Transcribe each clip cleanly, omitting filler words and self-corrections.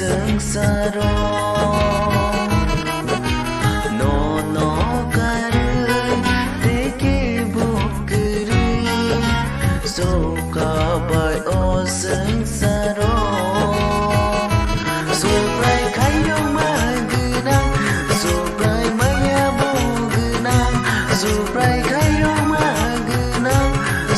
sengsara no karui teke bukuri soka bai o sengsara sobrai kayo magenang sobrai maya bogenang sobrai kayo magenang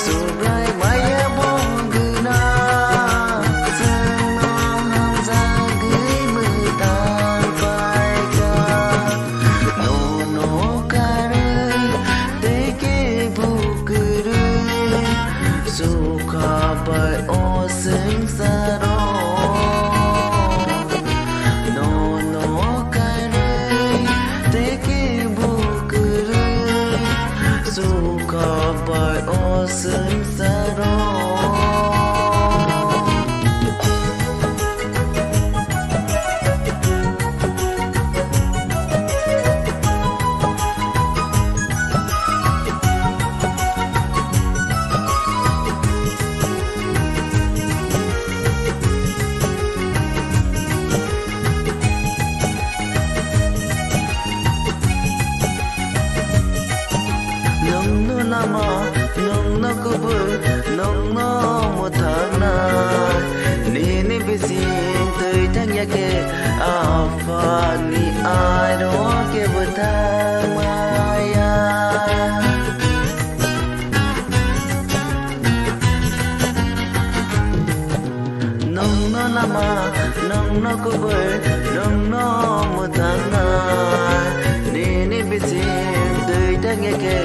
sobrai maya bogenang senang zagi metang paika no karui teke bukuri soka bai o sengsara suka bai o sengsara nama nong kubur nong mutana ni bisin tui thang ya ke afa ni aro ke butang maya nong nama nong kubur nong mutana ni bisin tui thang ya ke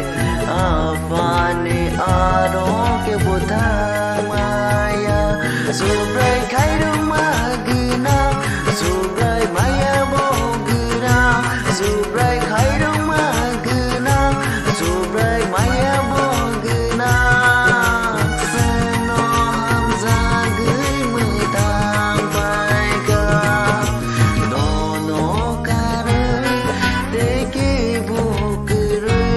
Avani aro ke butang maya Subrai kairu magina Subrai maya bogina Subrai kairu magina Subrai maya bogina Seno hamza gui metang paika No karui teke bukuri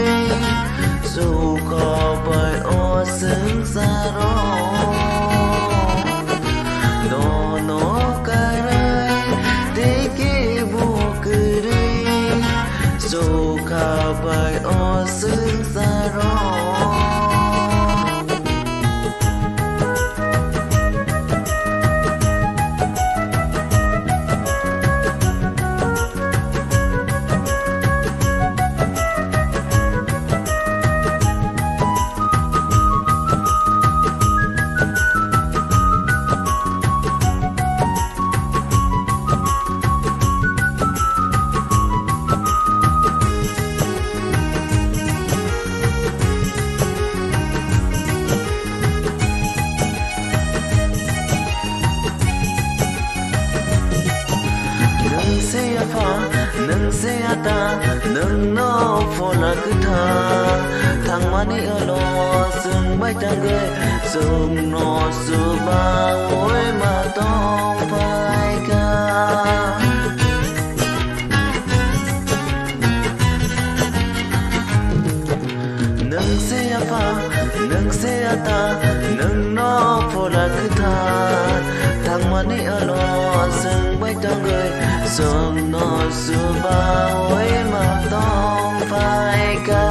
suka bai o sengsara no karui teke bukuri suka bai o sengsara nâng se ata nâng no fola kutha thang mani alo sung bai tang ge sung no su ba oi ma tong pai ka nâng se ata nâng no fola kutha thang mani alo sung bai tang ge sung no su ba oi ma tong pai ka